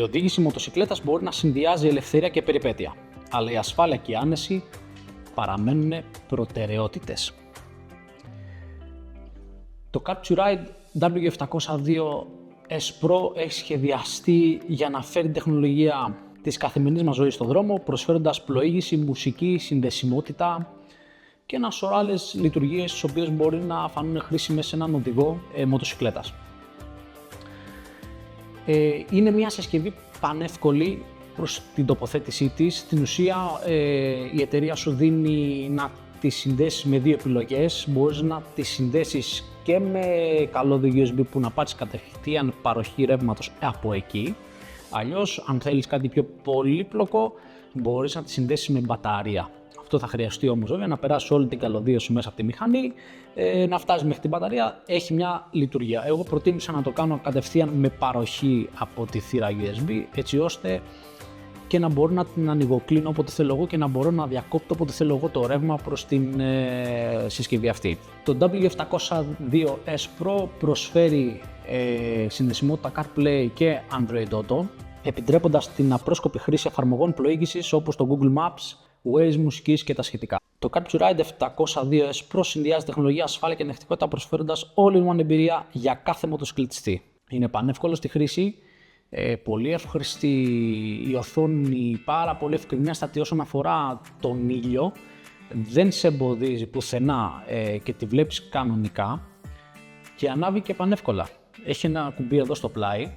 οδήγηση μοτοσικλέτας μπορεί να συνδυάζει ελευθερία και περιπέτεια, αλλά η ασφάλεια και η άνεση παραμένουν προτεραιότητες. Το Capturide W702S Pro έχει σχεδιαστεί για να φέρει τεχνολογία της καθημερινής μας ζωής στον δρόμο, προσφέροντας πλοήγηση, μουσική, συνδεσιμότητα και ένα σωρό άλλες λειτουργίες τις οποίες μπορεί να φανούν χρήσιμες σε έναν οδηγό μοτοσικλέτας. Είναι μια συσκευή πανεύκολη προς την τοποθέτησή της. Στην ουσία η εταιρεία σου δίνει να τη συνδέσεις με δύο επιλογές. Μπορείς να τη συνδέσεις και με καλώδιο USB που να πάρεις κατευθείαν παροχή ρεύματος από εκεί. Αλλιώς, αν θέλεις κάτι πιο πολύπλοκο, μπορείς να τη συνδέσεις με μπαταρία. Αυτό θα χρειαστεί όμως βέβαια να περάσει όλη την καλωδίωση μέσα από τη μηχανή, να φτάσει μέχρι την μπαταρία. Έχει μια λειτουργία. Εγώ προτίμησα να το κάνω κατευθείαν με παροχή από τη θύρα USB, έτσι ώστε και να μπορώ να την ανοιγοκλίνω όποτε θέλω εγώ και να μπορώ να διακόπτω όποτε θέλω εγώ το ρεύμα προς την συσκευή αυτή. Το W702S Pro προσφέρει συνδεσιμότητα CarPlay και Android Auto, επιτρέποντας την απρόσκοπη χρήση εφαρμογών πλοήγησης όπως το Google Maps, Waze, μουσικής και τα σχετικά. Το Capturide 702S Pro συνδυάζει τεχνολογία, ασφάλεια και ανεκτικότητα, προσφέροντας all-in-one εμπειρία για κάθε μοτοσυκλετιστή. Είναι πανεύκολο στη χρήση, πολύ εύχρηστη η οθόνη, πάρα πολύ ευκρινέστατη όσον αφορά τον ήλιο, δεν σε εμποδίζει πουθενά και τη βλέπεις κανονικά και ανάβει και πανεύκολα. Έχει ένα κουμπί εδώ στο πλάι.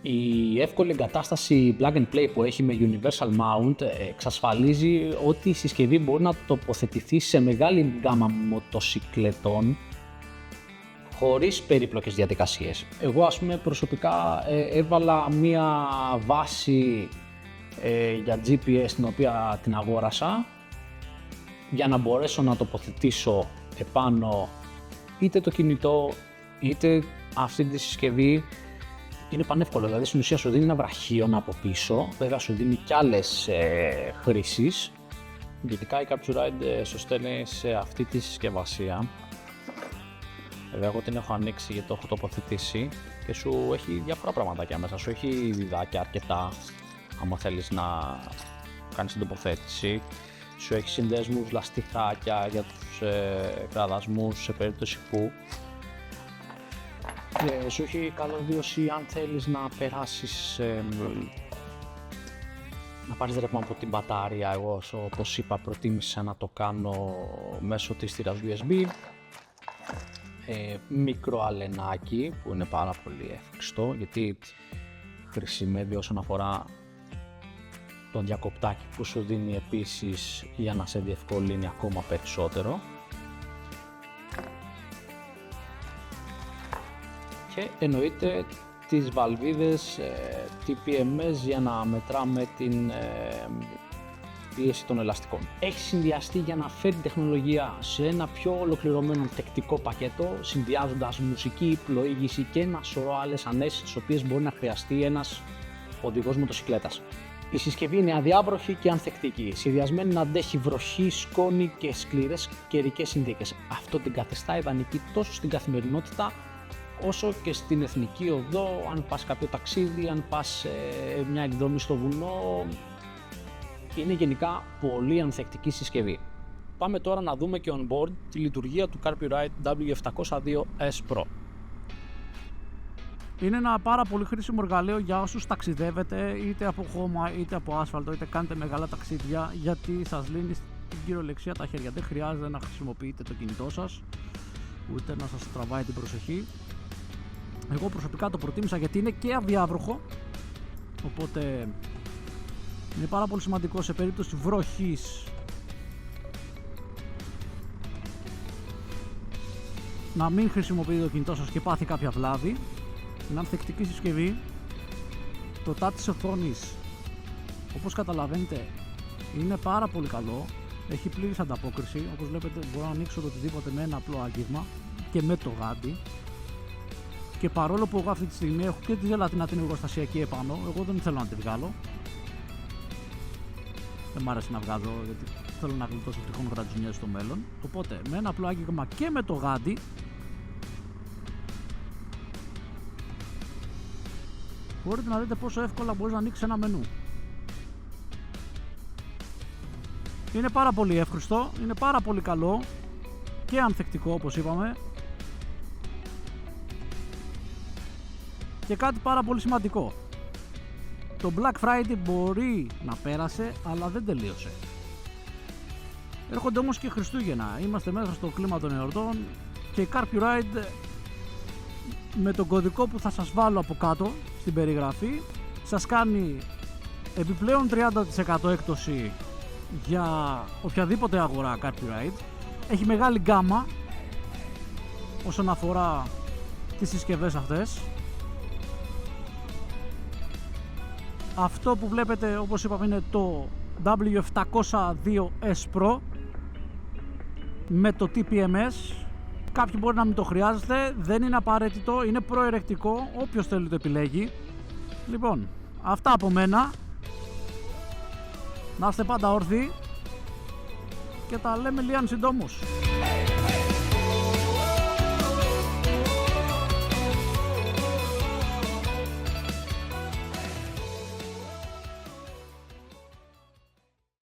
Η εύκολη εγκατάσταση plug and play που έχει με Universal Mount εξασφαλίζει ότι η συσκευή μπορεί να τοποθετηθεί σε μεγάλη γκάμα μοτοσικλετών χωρίς περίπλοκες διαδικασίες. Εγώ προσωπικά έβαλα μία βάση για GPS την οποία την αγόρασα για να μπορέσω να τοποθετήσω επάνω είτε το κινητό είτε αυτή τη συσκευή. Είναι πανεύκολο, δηλαδή στην ουσία σου δίνει ένα βραχίωνα από πίσω, βέβαια σου δίνει κι άλλες χρήσεις. Ειδικά η Capturide σου στέλνει σε αυτή τη συσκευασία. Βέβαια εγώ την έχω ανοίξει γιατί το έχω τοποθετήσει και σου έχει διάφορα πραγματάκια μέσα. Σου έχει βιδάκια αρκετά, άμα θέλεις να κάνεις την τοποθέτηση. Σου έχει συνδέσμους, λαστιχάκια για τους κραδασμούς σε περίπτωση που. Σου έχει καλωδίωση αν θέλεις να περάσεις, να πάρεις ρεύμα από την μπατάρια. Εγώ όπως είπα προτίμησα να το κάνω μέσω της θύρας USB. Μικρό αλενάκι που είναι πάρα πολύ εύκριστο γιατί χρησιμεύει όσον αφορά τον διακοπτάκι που σου δίνει επίσης για να σε διευκολύνει ακόμα περισσότερο. Και εννοείται τις βαλβίδες TPMS για να μετράμε την πίεση των ελαστικών. Έχει συνδυαστεί για να φέρει τεχνολογία σε ένα πιο ολοκληρωμένο τεκτικό πακέτο, συνδυάζοντας μουσική, πλοήγηση και ένα σωρό άλλες ανέσεις τις οποίες μπορεί να χρειαστεί ένας οδηγός μοτοσικλέτας. Η συσκευή είναι αδιάβροχη και ανθεκτική, σχεδιασμένη να αντέχει βροχή, σκόνη και σκληρές καιρικές συνθήκες. Αυτό την καθιστά ιδανική τόσο στην καθημερινότητα όσο και στην εθνική οδό, αν πας κάποιο ταξίδι, αν πας μια εκδρομή στο βουνό. Είναι γενικά πολύ ανθεκτική συσκευή. Πάμε τώρα να δούμε και on board τη λειτουργία του Capturide W702S Pro. Είναι ένα πάρα πολύ χρήσιμο εργαλείο για όσους ταξιδεύετε είτε από χώμα είτε από άσφαλτο είτε κάνετε μεγάλα ταξίδια, γιατί σας λύνει την κυριολεξία τα χέρια. Δεν χρειάζεται να χρησιμοποιείτε το κινητό σας ούτε να σας τραβάει την προσοχή. Εγώ προσωπικά το προτίμησα γιατί είναι και αδιάβροχο, οπότε είναι πάρα πολύ σημαντικό σε περίπτωση βροχής να μην χρησιμοποιείτε το κινητό σας και πάθει κάποια βλάβη. Είναι ανθεκτική συσκευή. Το touch της οθόνης, όπως καταλαβαίνετε, είναι πάρα πολύ καλό. Έχει πλήρης ανταπόκριση. Όπως βλέπετε μπορώ να ανοίξω το οτιδήποτε με ένα απλό άγγιγμα και με το γάντι. Και παρόλο που εγώ αυτή τη στιγμή έχω και τη ζελατίνα την εργοστασιακή επάνω, εγώ δεν θέλω να τη βγάλω. Δεν μ' άρεσε να βγάζω γιατί θέλω να γλιτώσω τυχόν γρατζουνιές στο μέλλον. Οπότε με ένα απλό άγγιγμα και με το γάντι μπορείτε να δείτε πόσο εύκολα μπορείς να ανοίξεις ένα μενού. Είναι πάρα πολύ εύχριστο, είναι πάρα πολύ καλό και ανθεκτικό όπως είπαμε. Και κάτι πάρα πολύ σημαντικό. Το Black Friday μπορεί να πέρασε, αλλά δεν τελείωσε. Έρχονται όμως και Χριστούγεννα, είμαστε μέσα στο κλίμα των εορτών και η Carpuride με τον κωδικό που θα σας βάλω από κάτω στην περιγραφή σας κάνει επιπλέον 30% έκπτωση για οποιαδήποτε αγορά Carpuride. Έχει μεγάλη γκάμα όσον αφορά τις συσκευές αυτές. Αυτό που βλέπετε, όπως είπαμε, είναι το W702S Pro με το TPMS. Κάποιοι μπορεί να μην το χρειάζεστε, δεν είναι απαραίτητο, είναι προαιρετικό, όποιος θέλει το επιλέγει. Λοιπόν, αυτά από μένα. Να είστε πάντα όρθιοι και τα λέμε λίγαν συντόμως.